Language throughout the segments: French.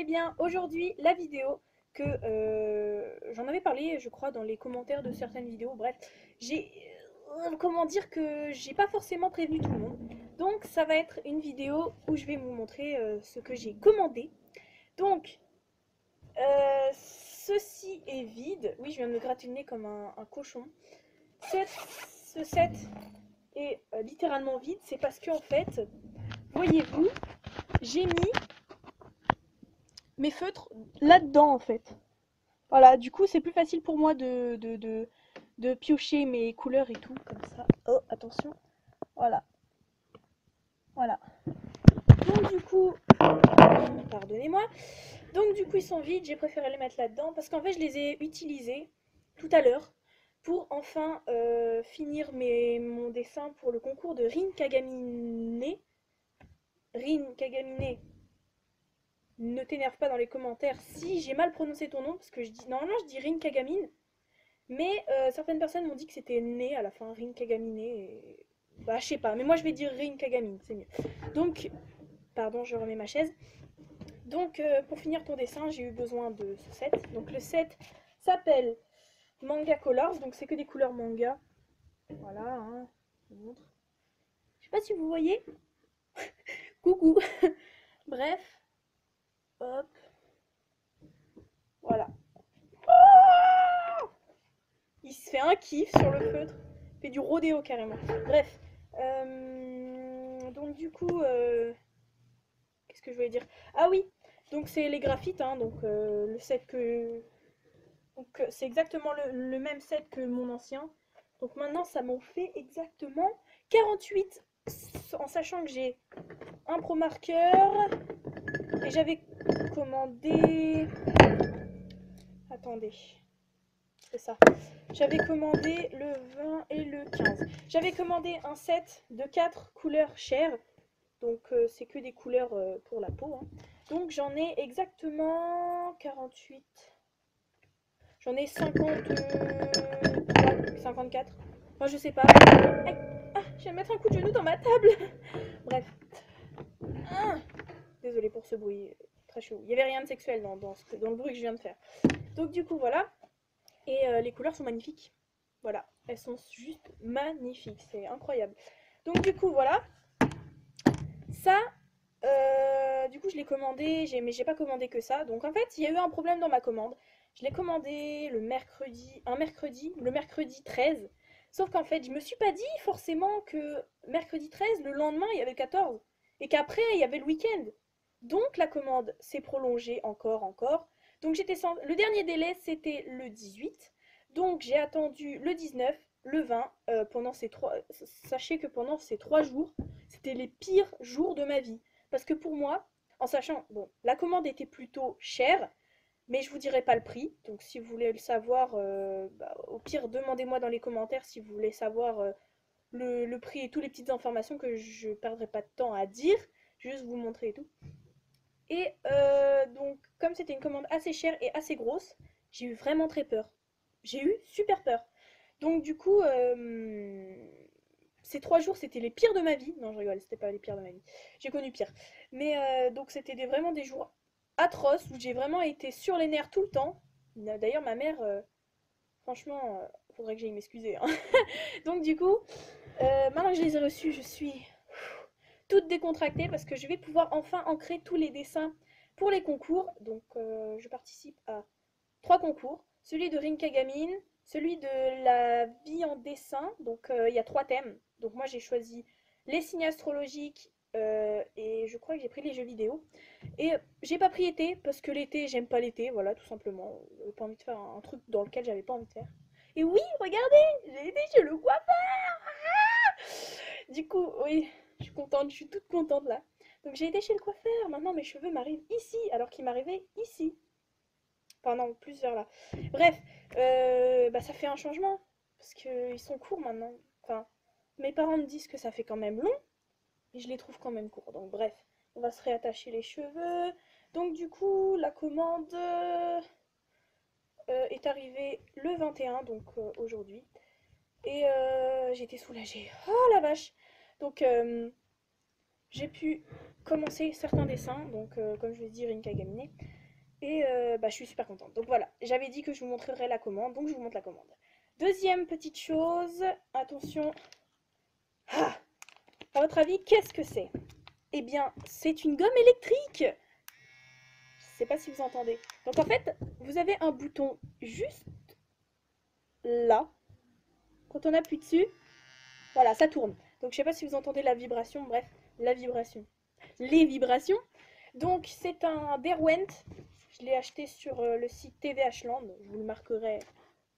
bien, aujourd'hui, la vidéo que j'en avais parlé, je crois, dans les commentaires de certaines vidéos. Bref, j'ai comment dire que j'ai pas forcément prévenu tout le monde. Donc, ça va être une vidéo où je vais vous montrer ce que j'ai commandé. Donc, ceci est vide. Oui, je viens de me gratter le nez comme un cochon. Ce set est littéralement vide. C'est parce que, en fait, voyez-vous, j'ai mis mes feutres là-dedans, en fait. Voilà, du coup, c'est plus facile pour moi de piocher mes couleurs et tout, comme ça. Oh, attention. Voilà. Voilà. Donc, du coup, pardonnez-moi. Donc, du coup, ils sont vides. J'ai préféré les mettre là-dedans parce qu'en fait, je les ai utilisés tout à l'heure pour enfin finir mon dessin pour le concours de Rin Kagamine. Rin Kagamine, ne t'énerve pas dans les commentaires si j'ai mal prononcé ton nom parce que normalement, je dis Rin Kagamine. Mais certaines personnes m'ont dit que c'était né à la fin, Rin Kagamine. Et... bah, je sais pas, mais moi je vais dire Rin Kagamine, c'est mieux. Donc, pardon, je remets ma chaise. Donc, pour finir ton dessin, j'ai eu besoin de ce set. Donc, le set s'appelle Manga Colors, donc c'est que des couleurs manga. Voilà, hein, je vous montre. Je sais pas si vous voyez. Coucou. Bref, hop, voilà. Il se fait un kiff sur le feutre. Il fait du rodéo carrément. Bref. Donc du coup, qu'est-ce que je voulais dire? Ah oui, donc c'est les graphites, hein, donc le set que... Donc c'est exactement le même set que mon ancien. Donc maintenant, ça m'en fait exactement 48, en sachant que j'ai un pro marqueur et j'avais commandé... Attendez, c'est ça. J'avais commandé le 20 et le 15. J'avais commandé un set de 4 couleurs chères. Donc c'est que des couleurs pour la peau. Hein. Donc j'en ai exactement 48. J'en ai 53, 54. Moi je sais pas. Aïe. Ah, je viens de mettre un coup de genou dans ma table. Bref. Ah, désolée pour ce bruit. Très chaud. Il n'y avait rien de sexuel dans le bruit que je viens de faire. Donc du coup voilà. Et les couleurs sont magnifiques. Voilà. Elles sont juste magnifiques. C'est incroyable. Donc du coup voilà. Ça, du coup, je l'ai commandé, mais j'ai pas commandé que ça. Donc en fait, il y a eu un problème dans ma commande. Je l'ai commandé le mercredi 13. Sauf qu'en fait, je me suis pas dit forcément que mercredi 13, le lendemain, il y avait le 14. Et qu'après, il y avait le week-end. Donc la commande s'est prolongée encore. Donc le dernier délai, c'était le 18. Donc j'ai attendu le 19, le 20, pendant ces trois... Sachez que pendant ces 3 jours, c'était les pires jours de ma vie. Parce que pour moi, en sachant, bon, la commande était plutôt chère, mais je vous dirai pas le prix. Donc si vous voulez le savoir, au pire, demandez-moi dans les commentaires si vous voulez savoir le prix et toutes les petites informations que je ne perdrai pas de temps à dire. Juste vous montrer et tout. Et donc, comme c'était une commande assez chère et assez grosse, j'ai eu vraiment très peur. J'ai eu super peur. Donc du coup, ces 3 jours, c'était les pires de ma vie. Non, je rigole, c'était pas les pires de ma vie. J'ai connu pire. Mais donc c'était vraiment des jours atroces où j'ai vraiment été sur les nerfs tout le temps. D'ailleurs, ma mère, franchement, faudrait que j'aille m'excuser. Hein. Donc du coup, maintenant que je les ai reçus, je suis toute décontractée parce que je vais pouvoir enfin ancrer tous les dessins pour les concours. Donc je participe à 3 concours. Celui de Rin Kagamine, celui de la vie en dessin. Donc il y a 3 thèmes. Donc moi j'ai choisi les signes astrologiques et je crois que j'ai pris les jeux vidéo. Et j'ai pas pris été parce que l'été, j'aime pas l'été, voilà, tout simplement. J'avais pas envie de faire un truc dans lequel j'avais pas envie de faire. Et oui, regardez, j'ai été chez le coiffeur. Du coup, oui, je suis contente, je suis toute contente là. Donc j'ai été chez le coiffeur, maintenant mes cheveux m'arrivent ici, alors qu'ils m'arrivaient ici. Enfin non, plus vers là. Bref, ça fait un changement, parce qu'ils sont courts maintenant. Enfin, mes parents me disent que ça fait quand même long, mais je les trouve quand même courts. Donc bref, on va se réattacher les cheveux. Donc du coup, la commande est arrivée le 21, donc aujourd'hui. Et j'étais soulagée. Oh la vache. Donc j'ai pu commencer certains dessins, donc comme je vous ai dit, Rinka Gamine. Et je suis super contente. Donc voilà, j'avais dit que je vous montrerai la commande, donc je vous montre la commande. Deuxième petite chose, attention. Ah, à votre avis, qu'est-ce que c'est? Eh bien, c'est une gomme électrique. Je sais pas si vous entendez. Donc en fait, vous avez un bouton juste là. Quand on appuie dessus, voilà, ça tourne. Donc je sais pas si vous entendez la vibration, bref, la vibration. Les vibrations. Donc c'est un Derwent. Je l'ai acheté sur le site TVH Land. Je vous le marquerai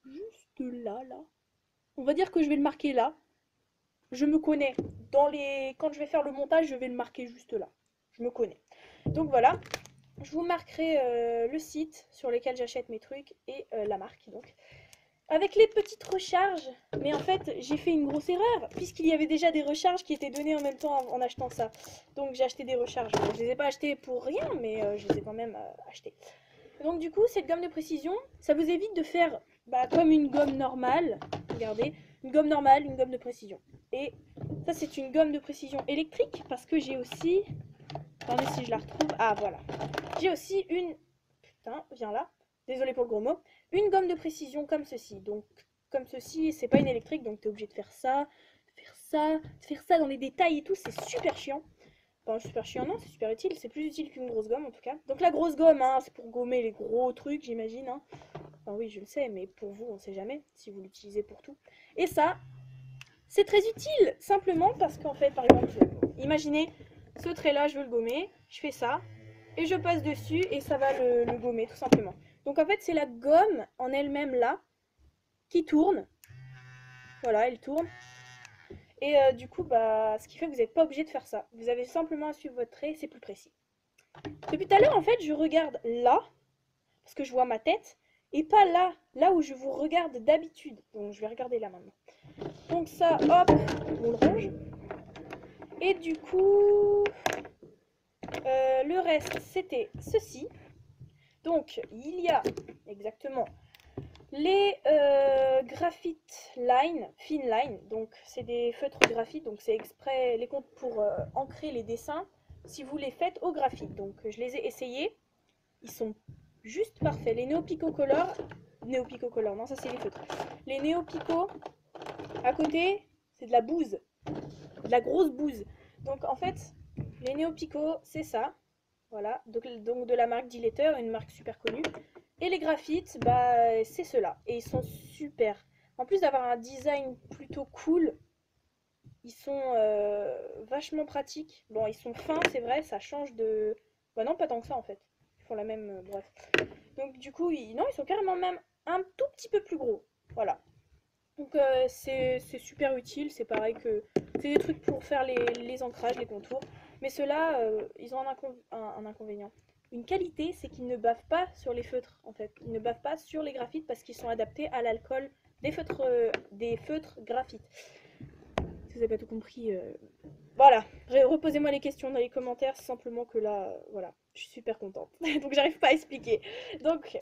juste là, là. On va dire que je vais le marquer là. Je me connais. Quand je vais faire le montage, je vais le marquer juste là. Je me connais. Donc voilà. Je vous marquerai le site sur lequel j'achète mes trucs et la marque donc. Avec les petites recharges, mais en fait j'ai fait une grosse erreur puisqu'il y avait déjà des recharges qui étaient données en même temps en achetant ça. Donc j'ai acheté des recharges. Bon, je les ai pas achetées pour rien, mais je les ai quand même achetées. Donc du coup cette gomme de précision, ça vous évite de faire comme une gomme normale. Regardez, une gomme normale, une gomme de précision. Et ça c'est une gomme de précision électrique parce que j'ai aussi... Attendez si je la retrouve. Ah voilà. J'ai aussi une... Putain, viens là. Désolée pour le gros mot. Une gomme de précision comme ceci. Donc, comme ceci, c'est pas une électrique, donc t'es obligé de faire ça, de faire ça dans les détails et tout. C'est super chiant. Enfin, super chiant, non, c'est super utile. C'est plus utile qu'une grosse gomme, en tout cas. Donc, la grosse gomme, hein, c'est pour gommer les gros trucs, j'imagine. Hein. Enfin, oui, je le sais, mais pour vous, on sait jamais si vous l'utilisez pour tout. Et ça, c'est très utile. Simplement parce qu'en fait, par exemple, imaginez, ce trait-là, je veux le gommer. Je fais ça. Et je passe dessus et ça va le gommer tout simplement. Donc en fait c'est la gomme en elle-même là qui tourne. Voilà, elle tourne. Et du coup ce qui fait que vous n'êtes pas obligé de faire ça. Vous avez simplement à suivre votre trait, c'est plus précis. Depuis tout à l'heure en fait je regarde là, parce que je vois ma tête, et pas là, là où je vous regarde d'habitude. Donc je vais regarder là maintenant. Donc ça, hop, on le range. Et du coup, le reste c'était ceci. Donc, il y a exactement les graphite line, fine line. Donc, c'est des feutres graphite. Donc, c'est exprès les comptes pour ancrer les dessins si vous les faites au graphite. Donc, je les ai essayés. Ils sont juste parfaits. Les Neopico Color. Neopico Color, non, ça c'est les feutres. Les Neopico, à côté, c'est de la bouse. De la grosse bouse. Donc, en fait, les Neopico, c'est ça. Voilà, donc de la marque Diletter, une marque super connue. Et les graphites, c'est ceux-là. Et ils sont super. En plus d'avoir un design plutôt cool, ils sont vachement pratiques. Bon, ils sont fins, c'est vrai, ça change de... Bah non, pas tant que ça en fait. Ils font la même... bref. Donc du coup, non, ils sont carrément même un tout petit peu plus gros. Voilà. Donc c'est super utile, c'est pareil que... C'est des trucs pour faire les ancrages, les contours. Mais ceux-là, ils ont un inconvénient. Une qualité, c'est qu'ils ne bavent pas sur les feutres, en fait. Ils ne bavent pas sur les graphites parce qu'ils sont adaptés à l'alcool des feutres graphites. Si vous n'avez pas tout compris, voilà. Reposez-moi les questions dans les commentaires, simplement que là, voilà, je suis super contente. Donc j'arrive pas à expliquer. Donc,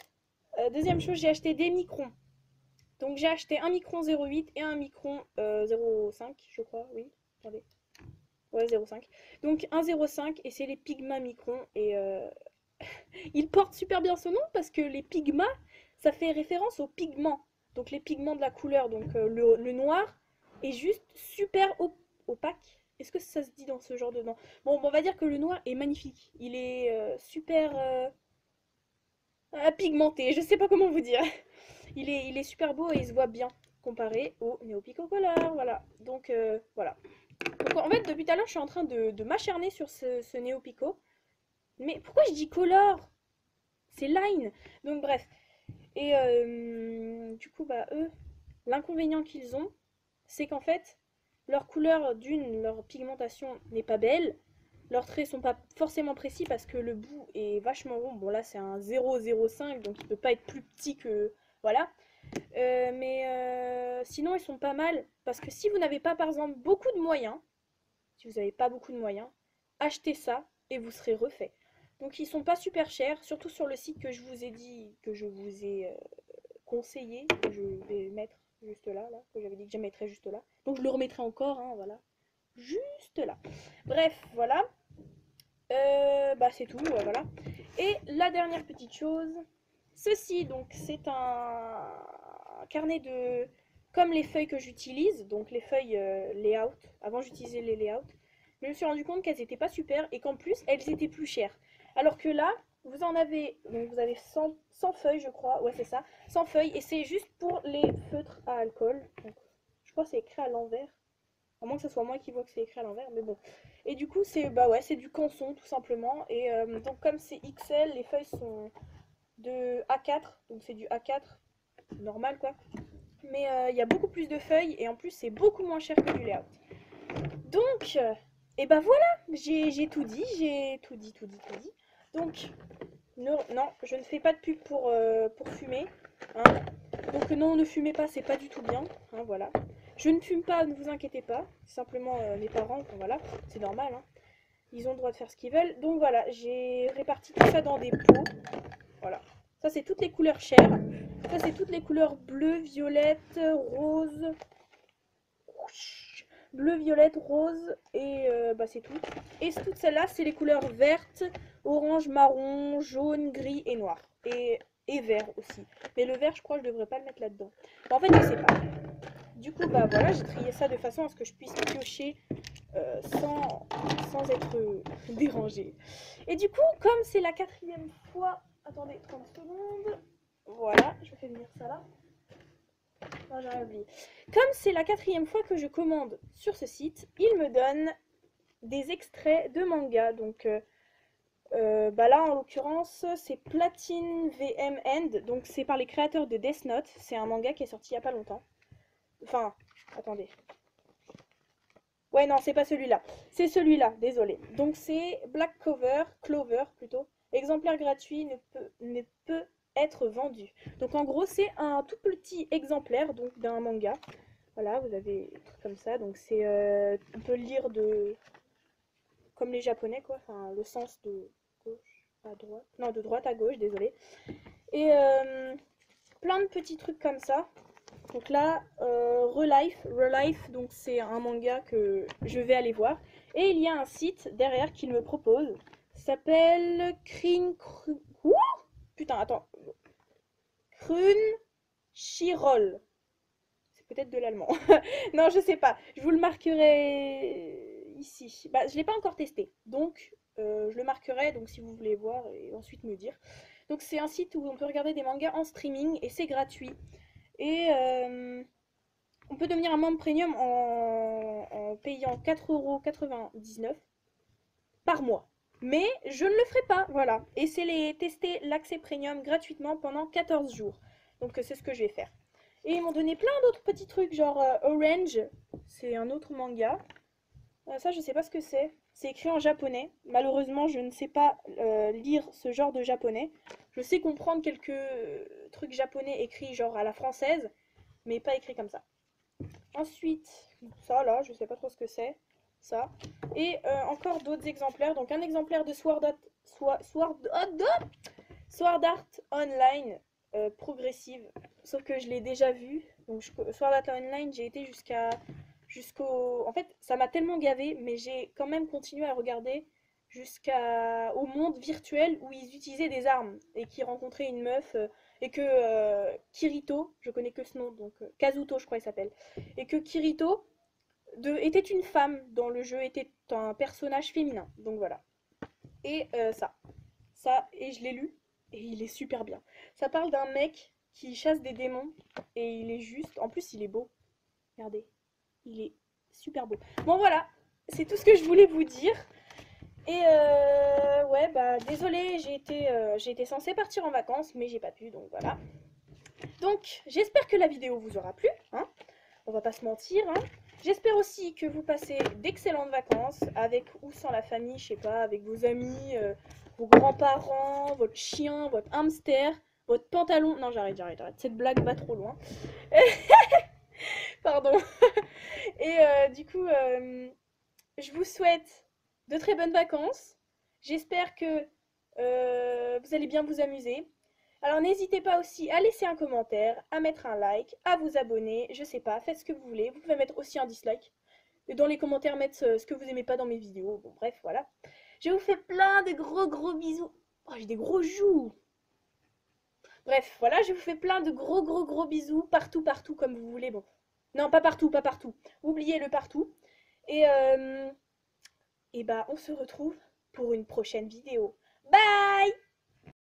deuxième chose, j'ai acheté des microns. Donc j'ai acheté un micron 0,8 et un micron 0,5, je crois, oui. Attendez. Ouais, 0,5. Donc un 0,5 et c'est les Pigma Micron. Et il porte super bien ce nom parce que les Pigma, ça fait référence aux pigments. Donc les pigments de la couleur. Donc le noir est juste super opaque. Est-ce que ça se dit dans ce genre de nom? Bon, on va dire que le noir est magnifique. Il est super pigmenté. Je sais pas comment vous dire. Il est super beau et il se voit bien comparé au Neopico Color. Voilà. Donc voilà. Donc en fait, depuis tout à l'heure, je suis en train de m'acharner sur ce Neopico. Mais pourquoi je dis color? C'est line. Donc bref. Et du coup, eux, l'inconvénient qu'ils ont, c'est qu'en fait, leur couleur leur pigmentation n'est pas belle. Leurs traits sont pas forcément précis parce que le bout est vachement rond. Bon là, c'est un 0,05, donc il peut pas être plus petit que... Voilà. Mais sinon, ils sont pas mal. Parce que si vous n'avez pas, par exemple, beaucoup de moyens, si vous n'avez pas beaucoup de moyens, achetez ça et vous serez refait. Donc ils sont pas super chers, surtout sur le site que je vous ai dit, que je vous ai conseillé, que je vais mettre juste là, que j'avais dit que je mettrais juste là. Donc je le remettrai encore, hein, voilà. Juste là. Bref, voilà. Bah c'est tout, voilà. Et la dernière petite chose, ceci, donc c'est un carnet de... Comme les feuilles que j'utilise, donc les feuilles layout, avant j'utilisais les layouts, mais je me suis rendu compte qu'elles n'étaient pas super et qu'en plus elles étaient plus chères. Alors que là, vous en avez, donc vous avez 100 feuilles je crois, ouais c'est ça, 100 feuilles et c'est juste pour les feutres à alcool. Donc, je crois que c'est écrit à l'envers. À moins que ce soit moi qui vois que c'est écrit à l'envers, mais bon. Et du coup, c'est bah ouais, c'est du canson tout simplement. Et donc comme c'est XL, les feuilles sont de A4, donc c'est du A4 normal quoi. Mais il y a beaucoup plus de feuilles et en plus c'est beaucoup moins cher que du layout. Donc, et bah voilà, j'ai tout dit, j'ai tout dit, tout dit, tout dit. Donc, non, je ne fais pas de pub pour fumer. Hein. Donc non, ne fumez pas, c'est pas du tout bien. Hein, voilà. Je ne fume pas, ne vous inquiétez pas. Simplement mes parents, enfin, voilà, c'est normal. Hein. Ils ont le droit de faire ce qu'ils veulent. Donc voilà, j'ai réparti tout ça dans des pots. Voilà. Ça, c'est toutes les couleurs chères. Ça, c'est toutes les couleurs bleu, violette, rose. Bleu, violette, rose. Et bah, c'est tout. Et toutes celles-là, c'est les couleurs vertes, orange, marron, jaune, gris et noir. Et vert aussi. Mais le vert, je crois que je devrais pas le mettre là-dedans. En fait, je sais pas. Du coup, bah voilà, j'ai trié ça de façon à ce que je puisse piocher sans être dérangée. Et du coup, comme c'est la 4e fois... Attendez, 30 secondes. Voilà, je vais faire venir ça là. Non, j'ai rien oublié. Comme c'est la 4e fois que je commande sur ce site, il me donne des extraits de manga. Donc bah là, en l'occurrence, c'est Platine VM End. Donc c'est par les créateurs de Death Note. C'est un manga qui est sorti il y a pas longtemps. Enfin, attendez. Ouais, non, c'est pas celui-là. C'est celui-là, désolé. Donc c'est Black Clover plutôt. Exemplaire gratuit ne peut être vendu. Donc en gros, c'est un tout petit exemplaire donc d'un manga. Voilà, vous avez des trucs comme ça. Donc c'est, on peut le lire de, comme les japonais quoi. Enfin, le sens de gauche à droite. Non, de droite à gauche, désolé. Et plein de petits trucs comme ça. Donc là, Relife, donc c'est un manga que je vais aller voir. Et il y a un site derrière qu'il me propose. Ça s'appelle Putain, attends. Crunchyroll. C'est peut-être de l'allemand. Non, je sais pas. Je vous le marquerai ici. Bah, je l'ai pas encore testé. Donc, je le marquerai. Donc, si vous voulez voir et ensuite me dire. Donc, c'est un site où on peut regarder des mangas en streaming et c'est gratuit. Et on peut devenir un membre premium en payant 4,99 € par mois. Mais je ne le ferai pas, voilà. Et c'est tester l'accès premium gratuitement pendant 14 jours. Donc c'est ce que je vais faire. Et ils m'ont donné plein d'autres petits trucs, genre Orange, c'est un autre manga. Ça, je sais pas ce que c'est. C'est écrit en japonais. Malheureusement, je ne sais pas lire ce genre de japonais. Je sais comprendre quelques trucs japonais écrits genre à la française, mais pas écrits comme ça. Ensuite, ça là, je sais pas trop ce que c'est, ça. Et encore d'autres exemplaires. Donc un exemplaire de Sword Art Online progressive. Sauf que je l'ai déjà vu. Donc Sword Art Online, j'ai été jusqu'au... En fait, ça m'a tellement gavé, mais j'ai quand même continué à regarder jusqu'au monde virtuel où ils utilisaient des armes et qui rencontraient une meuf et que Kirito, je connais que ce nom, donc Kazuto je crois il s'appelle, et que Kirito était une femme dans le jeu, était un personnage féminin, donc voilà. Et et je l'ai lu, et il est super bien. Ça parle d'un mec qui chasse des démons, et il est juste, en plus il est beau, regardez, il est super beau. Bon voilà, c'est tout ce que je voulais vous dire. Et ouais, bah désolée, j'ai été censée partir en vacances, mais j'ai pas pu, donc voilà. Donc j'espère que la vidéo vous aura plu, hein. On va pas se mentir, hein. J'espère aussi que vous passez d'excellentes vacances, avec ou sans la famille, je sais pas, avec vos amis, vos grands-parents, votre chien, votre hamster, votre pantalon. Non, j'arrête. Cette blague va trop loin. Pardon. Et du coup, je vous souhaite de très bonnes vacances. J'espère que vous allez bien vous amuser. Alors n'hésitez pas aussi à laisser un commentaire, à mettre un like, à vous abonner, je sais pas, faites ce que vous voulez. Vous pouvez mettre aussi un dislike. Et dans les commentaires, mettre ce que vous aimez pas dans mes vidéos. Bon, bref, voilà. Je vous fais plein de gros bisous. Oh, j'ai des gros joues. Bref, voilà, je vous fais plein de gros bisous partout comme vous voulez. Bon, non, pas partout. Oubliez le partout. Et bah, on se retrouve pour une prochaine vidéo. Bye!